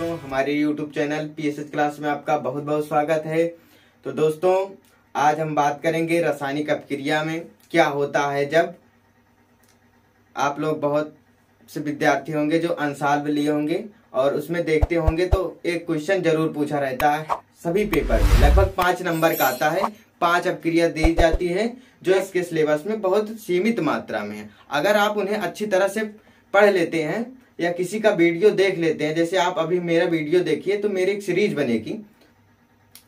दोस्तों, हमारे YouTube channel PSH class में आपका बहुत बहुत स्वागत है। तो दोस्तों, आज हम बात करेंगे रासायनिक अपक्रिया में क्या होता है। जब आप लोग बहुत से विद्यार्थी होंगे जो अंशाल्व लिए होंगे और उसमें देखते होंगे तो एक क्वेश्चन जरूर पूछा रहता है सभी पेपर में, लगभग 5 नंबर का आता है। 5 अपक्रिया दी जाती है जो इसके सिलेबस में बहुत सीमित मात्रा में है। अगर आप उन्हें अच्छी तरह से पढ़ लेते हैं या किसी का वीडियो देख लेते हैं, जैसे आप अभी मेरा वीडियो देखिए तो मेरी एक सीरीज बनेगी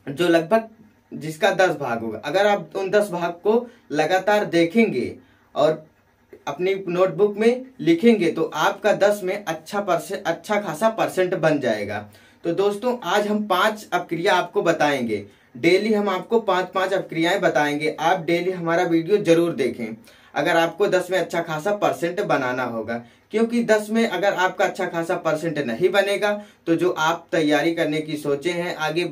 जो लगभग जिसका 10 भाग होगा। अगर आप उन 10 भाग को लगातार देखेंगे और अपनी नोटबुक में लिखेंगे तो आपका 10 में अच्छा खासा परसेंट बन जाएगा। तो दोस्तों, आज हम 5 अपक्रिया आपको बताएंगे। डेली हम आपको 5-5 अपक्रियाएं बताएंगे। आप डेली हमारा वीडियो जरूर देखें अगर आपको 10 में अच्छा खासा परसेंट बनाना होगा, क्योंकि 10 में अगर आपका अच्छा खासा परसेंट नहीं बनेगा तो जो आप तैयारी करने की सोचे हैं आगे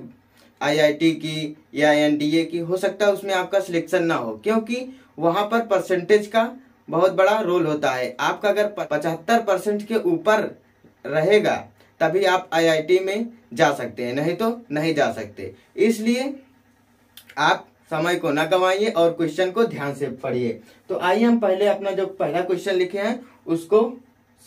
IIT की या NDA की, हो सकता है उसमें आपका सिलेक्शन ना हो, क्योंकि वहां पर परसेंटेज का बहुत बड़ा रोल होता है। आपका अगर 75% के ऊपर रहेगा तभी आप IIT में जा सकते हैं, नहीं तो नहीं जा सकते। इसलिए आप समय को न गंवाइए और क्वेश्चन को ध्यान से पढ़िए। तो आइए हम पहले अपना जो पहला क्वेश्चन लिखे हैं उसको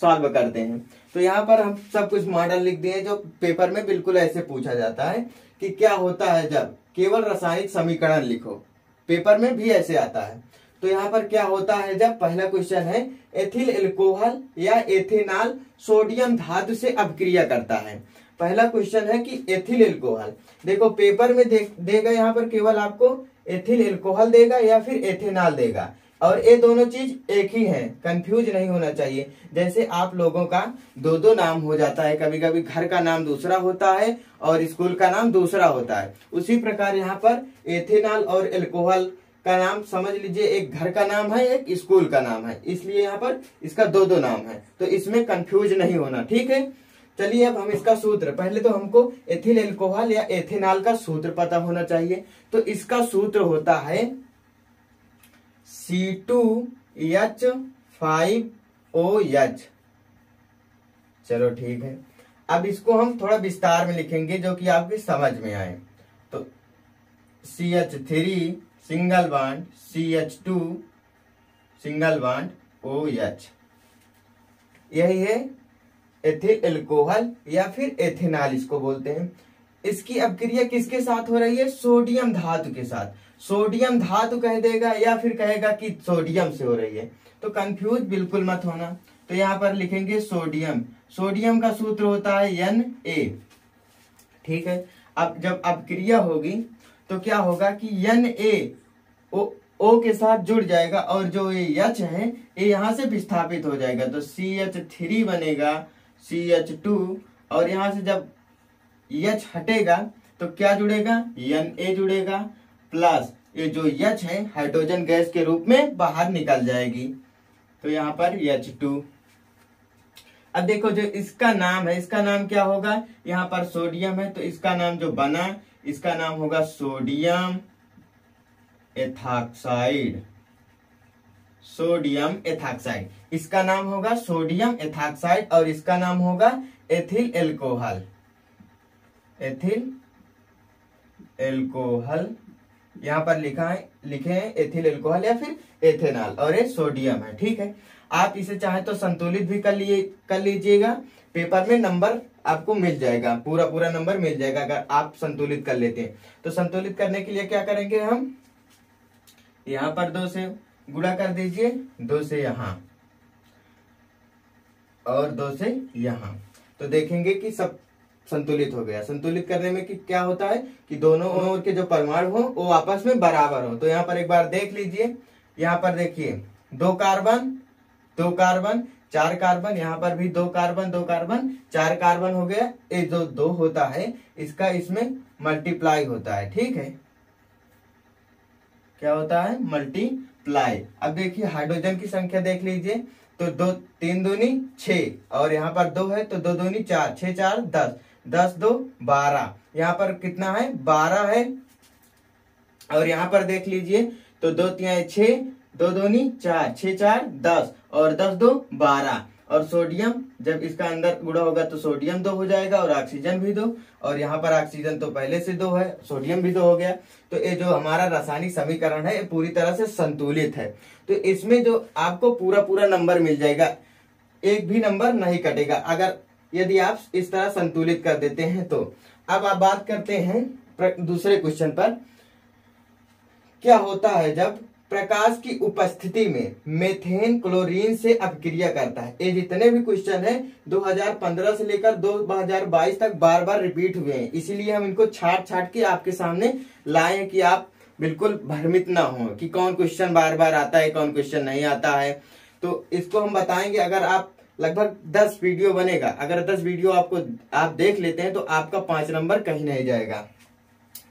सॉल्व करते हैं। तो यहाँ पर हम सब कुछ मॉडल लिख दिए जो पेपर में बिल्कुल ऐसे पूछा जाता है कि क्या होता है जब केवल रासायनिक समीकरण लिखो। पेपर में भी ऐसे आता है। तो यहाँ पर क्या होता है जब पहला क्वेश्चन है एथिल एल्कोहल या एथेनॉल सोडियम धातु से अपक्रिया करता है। पहला क्वेश्चन है कि एथिल एल्कोहल, देखो पेपर में देगा यहाँ पर केवल आपको एथिल एल्कोहल देगा या फिर एथेनॉल देगा, और ये दोनों चीज एक ही है, कंफ्यूज नहीं होना चाहिए। जैसे आप लोगों का 2-2 नाम हो जाता है, कभी कभी घर का नाम दूसरा होता है और स्कूल का नाम दूसरा होता है, उसी प्रकार यहाँ पर एथेनॉल और एल्कोहल का नाम समझ लीजिए, एक घर का नाम है एक स्कूल का नाम है, इसलिए यहाँ पर इसका 2-2 नाम है। तो इसमें कंफ्यूज नहीं होना, ठीक है। चलिए अब हम इसका सूत्र, पहले तो हमको एथिल एल्कोहल या एथेनॉल का सूत्र पता होना चाहिए। तो इसका सूत्र होता है C2H5OH। चलो ठीक है, अब इसको हम थोड़ा विस्तार में लिखेंगे जो कि आपकी समझ में आए। तो CH3 single bond CH2 single bond OH, यही है एथिल एल्कोहल या फिर एथेनॉल इसको बोलते हैं। इसकी अपक्रिया किसके साथ हो रही है? सोडियम धातु के साथ। सोडियम धातु कह देगा या फिर कहेगा कि सोडियम से हो रही है, तो कंफ्यूज बिल्कुल मत होना। तो यहाँ पर लिखेंगे सोडियम, सोडियम का सूत्र होता है Na, ठीक है। अब जब अपक्रिया होगी तो क्या होगा कि Na O के साथ जुड़ जाएगा और जो ये H है ये यहाँ से विस्थापित हो जाएगा, तो CH3 बनेगा CH2, और यहाँ से जब H हटेगा तो क्या जुड़ेगा? Na जुड़ेगा, प्लस ये जो H है हाइड्रोजन गैस के रूप में बाहर निकल जाएगी, तो यहाँ पर H2। अब देखो जो इसका नाम है, इसका नाम क्या होगा? यहाँ पर सोडियम है तो इसका नाम जो बना इसका नाम होगा सोडियम एथॉक्साइड। सोडियम एथॉक्साइड, इसका नाम होगा सोडियम एथॉक्साइड और इसका नाम होगा एथिल एल्कोहल। एथिल एल्कोहल यहाँ पर लिखे हैं एथिल एल्कोहल या फिर एथेनॉल, और ये सोडियम है, ठीक है। आप इसे चाहे तो संतुलित भी कर लीजिएगा, पेपर में नंबर आपको मिल जाएगा, पूरा नंबर मिल जाएगा अगर आप संतुलित कर लेते हैं। तो संतुलित करने के लिए क्या करेंगे हम, यहाँ पर 2 से गुणा कर दीजिए, 2 से यहाँ और 2 से यहाँ, तो देखेंगे कि सब संतुलित हो गया। संतुलित करने में कि क्या होता है कि दोनों ओर के जो परमाणु हो वो आपस में बराबर हो। तो यहाँ पर एक बार देख लीजिए, यहाँ पर देखिए 2 कार्बन 2 कार्बन 4 कार्बन, यहाँ पर भी 2 कार्बन 2 कार्बन 4 कार्बन हो गया। ये जो 2 होता है इसका इसमें मल्टीप्लाई होता है, ठीक है। क्या होता है? मल्टीप्लाई। अब देखिए हाइड्रोजन की संख्या देख लीजिए, तो 2 3 दूनी 6 और यहाँ पर 2 है तो 2 दूनी 4, 6 4 10, 10 2 12, यहाँ पर कितना है? 12 है। और यहाँ पर देख लीजिए तो 2 3 6, 2 दूनी 4, 6 4 10 और 10 2 12। और सोडियम जब इसका अंदर गुणा होगा तो सोडियम 2 हो जाएगा और ऑक्सीजन भी 2, और यहाँ पर ऑक्सीजन तो पहले से 2 है, सोडियम भी 2 हो गया। तो ये जो हमारा रासायनिक समीकरण है ये पूरी तरह से संतुलित है। तो इसमें जो आपको पूरा पूरा नंबर मिल जाएगा, एक भी नंबर नहीं कटेगा अगर यदि आप इस तरह संतुलित कर देते हैं तो। अब आप बात करते हैं दूसरे क्वेश्चन पर। क्या होता है जब प्रकाश की उपस्थिति में मेथेन क्लोरीन से अपक्रिया करता है? ये जितने भी क्वेश्चन हैं 2015 से लेकर 2022 तक बार बार रिपीट हुए हैं, इसीलिए हम इनको छाट छाट के आपके सामने लाए हैं कि आप बिल्कुल भ्रमित ना हो कि कौन क्वेश्चन बार बार आता है, कौन क्वेश्चन नहीं आता है। तो इसको हम बताएंगे। अगर आप लगभग 10 वीडियो बनेगा, अगर 10 वीडियो आप देख लेते हैं तो आपका 5 नंबर कहीं नहीं जाएगा।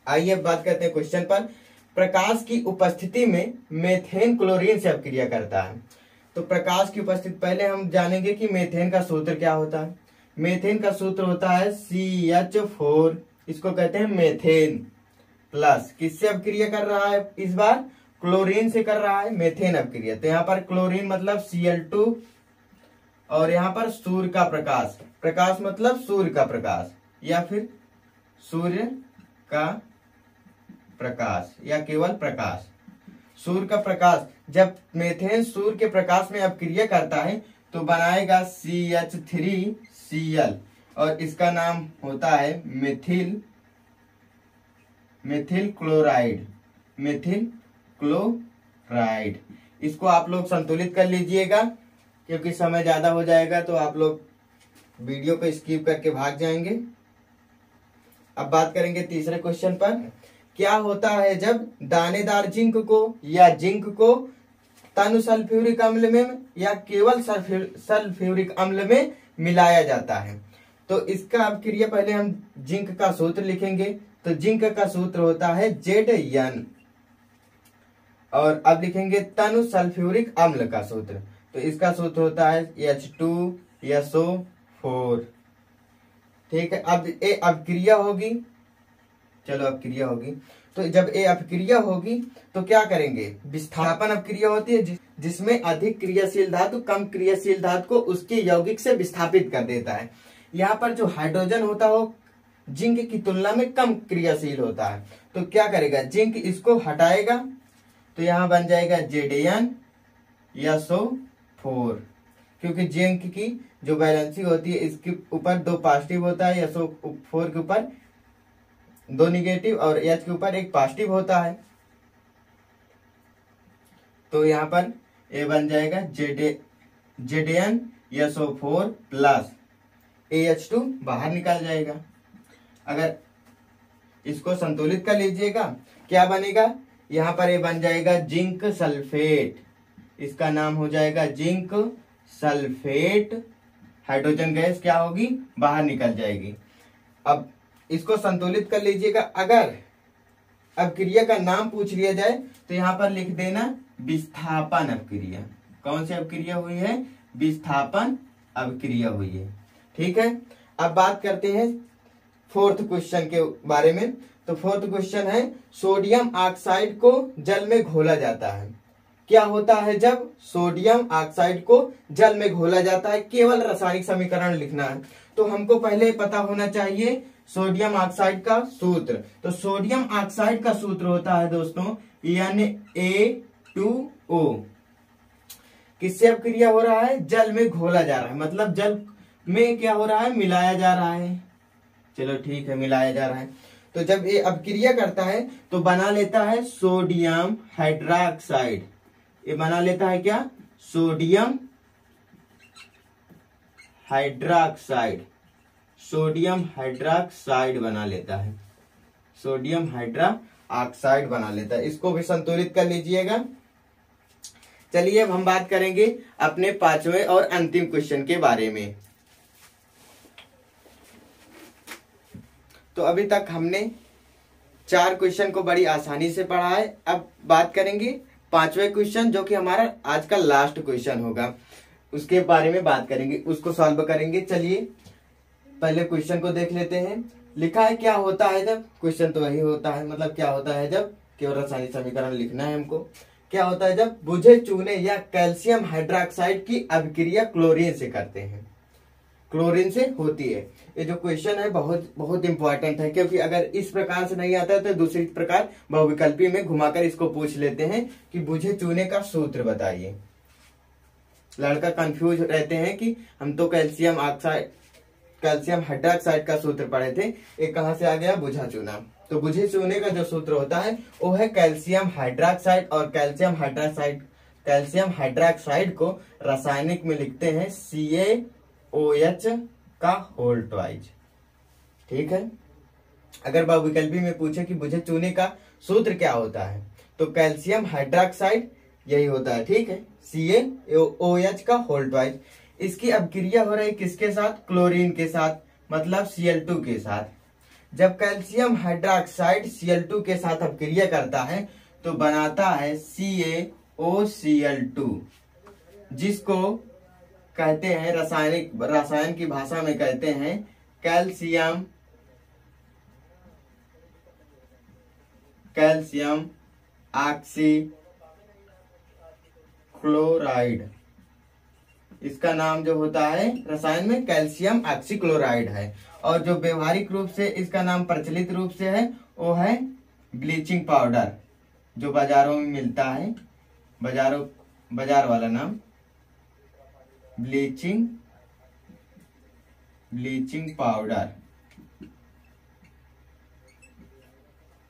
आइए बात करते हैं क्वेश्चन पर। प्रकाश की उपस्थिति में मेथेन क्लोरीन से अपक्रिया करता है। तो प्रकाश की उपस्थिति, पहले हम जानेंगे कि मेथेन का सूत्र क्या होता है। मेथेन का सूत्र होता है CH4, इसको कहते हैं मेथेन, प्लस किससे अपक्रिया कर रहा है? इस बार क्लोरीन से कर रहा है मेथेन अपक्रिया। तो यहाँ पर क्लोरीन मतलब Cl2 और यहाँ पर सूर्य का प्रकाश, प्रकाश मतलब सूर्य का प्रकाश या फिर सूर्य का प्रकाश या केवल प्रकाश, सूर्य का प्रकाश। जब मेथेन सूर्य के प्रकाश में अपक्रिया करता है तो बनाएगा CH3Cl और इसका नाम होता है मेथिल क्लोराइड। इसको आप लोग संतुलित कर लीजिएगा क्योंकि समय ज्यादा हो जाएगा तो आप लोग वीडियो को स्किप करके भाग जाएंगे। अब बात करेंगे तीसरे क्वेश्चन पर। क्या होता है जब दानेदार जिंक को या जिंक को तनु सल्फ्यूरिक अम्ल में या केवल सल्फ्यूरिक अम्ल में मिलाया जाता है? तो इसका अपक्रिया, पहले हम जिंक का सूत्र लिखेंगे। तो जिंक का सूत्र होता है Zn और अब लिखेंगे तनु सल्फ्यूरिक अम्ल का सूत्र। तो इसका सूत्र होता है H2SO4। ठीक है, अब ये अपक्रिया होगी, चलो अपक्रिया होगी। तो जब ये अपक्रिया होगी तो क्या करेंगे? विस्थापन अपक्रिया होती है जिसमें अधिक क्रियाशील धातु कम क्रियाशील धातु को उसके यौगिक से विस्थापित कर देता है। यहाँ पर जो हाइड्रोजन होता है वो जिंक की तुलना में कम क्रियाशील होता है। तो क्या करेगा? जिंक इसको हटाएगा तो यहाँ बन जाएगा ZnSO4, क्योंकि जिंक की जो बैलेंसी होती है इसके ऊपर 2 पॉजिटिव होता है, SO4 के ऊपर 2 निगेटिव और H के ऊपर 1 पॉजिटिव होता है। तो यहाँ पर ये बन जाएगा ZnSO4 प्लस AH2 बाहर निकल जाएगा। अगर इसको संतुलित कर लीजिएगा क्या बनेगा? यहाँ पर ये बन जाएगा जिंक सल्फेट, इसका नाम हो जाएगा जिंक सल्फेट। हाइड्रोजन गैस क्या होगी? बाहर निकल जाएगी। अब इसको संतुलित कर लीजिएगा। अगर अपक्रिया का नाम पूछ लिया जाए तो यहाँ पर लिख देना विस्थापन अपक्रिया। कौन सी अपक्रिया हुई है? विस्थापन अपक्रिया हुई है। ठीक है, अब बात करते हैं फोर्थ क्वेश्चन के बारे में। तो फोर्थ क्वेश्चन है सोडियम ऑक्साइड को जल में घोला जाता है। क्या होता है जब सोडियम ऑक्साइड को जल में घोला जाता है? केवल रासायनिक समीकरण लिखना है। तो हमको पहले पता होना चाहिए सोडियम ऑक्साइड का सूत्र। तो सोडियम ऑक्साइड का सूत्र होता है दोस्तों Na2O। किससे अपक्रिया हो रहा है? जल में घोला जा रहा है, मतलब जल में क्या हो रहा है? मिलाया जा रहा है। चलो ठीक है, मिलाया जा रहा है। तो जब ये अपक्रिया करता है तो बना लेता है सोडियम हाइड्रोक्साइड। ये बना लेता है क्या? Sodium hydroxide. सोडियम हाइड्रोक्साइड बना लेता है, सोडियम हाइड्रोक्साइड बना लेता है। इसको भी संतुलित कर लीजिएगा। चलिए अब हम बात करेंगे अपने 5वें और अंतिम क्वेश्चन के बारे में। तो अभी तक हमने 4 क्वेश्चन को बड़ी आसानी से पढ़ा है। अब बात करेंगे 5वें क्वेश्चन जो कि हमारा आज का लास्ट क्वेश्चन होगा, उसके बारे में बात करेंगे, उसको सॉल्व करेंगे। चलिए पहले क्वेश्चन को देख लेते हैं। लिखा है क्या होता है जब, क्वेश्चन तो वही होता है, मतलब क्या होता है जब, केवल रासायनिक समीकरण लिखना है हमको। क्या होता है जब बुझे चूने या कैल्शियम हाइड्रोक्साइड की अभिक्रिया क्लोरीन से करते हैं, क्लोरीन से होती है। ये जो क्वेश्चन है बहुत बहुत इंपॉर्टेंट है, क्योंकि अगर इस प्रकार से नहीं आता है तो दूसरी प्रकार बहुविकल्पी में घुमाकर इसको पूछ लेते हैं कि बुझे चूने का सूत्र बताइए। लड़का कंफ्यूज रहते हैं कि हम तो कैल्शियम हाइड्रोक्साइड का सूत्र पढ़े थे, ये कहां से आ गया बुझा चूना। तो बुझे चूने का जो सूत्र होता है वो है कैल्शियम हाइड्रोक्साइड, और कैल्शियम हाइड्रोक्साइड को रासायनिक में लिखते हैं CaOH का होल ट्वाइज। ठीक है। अगर बहुविकल्पी में पूछे कि बुझे चूने का सूत्र क्या होता है तो कैल्शियम हाइड्रोक्साइड यही होता है। ठीक है, CaOH का होल ट्वाइज। इसकी अभिक्रिया हो रही किसके साथ? क्लोरीन के साथ, मतलब Cl2 के साथ। जब कैल्शियम हाइड्रोक्साइड Cl2 के साथ अभिक्रिया करता है तो बनाता है CaOCl2, जिसको कहते हैं रसायन की भाषा में कहते हैं कैल्शियम ऑक्सीक्लोराइड। इसका नाम जो होता है रसायन में कैल्शियम ऑक्सीक्लोराइड है, और जो व्यवहारिक रूप से इसका नाम प्रचलित रूप से है वो है ब्लीचिंग पाउडर, जो बाजारों में मिलता है। बाजार वाला नाम ब्लीचिंग पाउडर।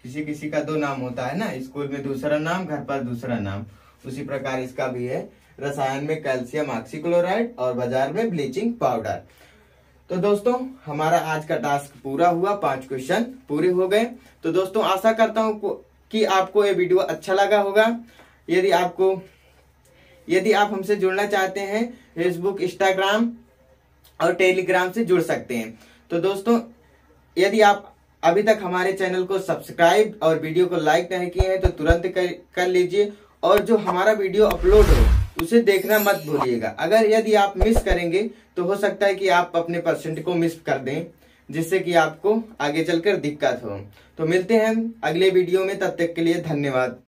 किसी किसी का 2 नाम होता है ना, स्कूल में दूसरा नाम, घर पर दूसरा नाम, उसी प्रकार इसका भी है। रसायन में कैल्शियम ऑक्सीक्लोराइड और बाजार में ब्लीचिंग पाउडर। तो दोस्तों हमारा आज का टास्क पूरा हुआ, 5 क्वेश्चन पूरे हो गए। तो दोस्तों आशा करता हूं कि आपको ये वीडियो अच्छा लगा होगा। यदि आप हमसे जुड़ना चाहते हैं, फेसबुक, इंस्टाग्राम और टेलीग्राम से जुड़ सकते हैं। तो दोस्तों यदि आप अभी तक हमारे चैनल को सब्सक्राइब और वीडियो को लाइक नहीं किए हैं तो तुरंत कर लीजिए, और जो हमारा वीडियो अपलोड हो उसे देखना मत भूलिएगा। यदि आप मिस करेंगे तो हो सकता है कि आप अपने परसेंट को मिस कर दें, जिससे कि आपको आगे चलकर दिक्कत हो। तो मिलते हैं अगले वीडियो में, तब तक के लिए धन्यवाद।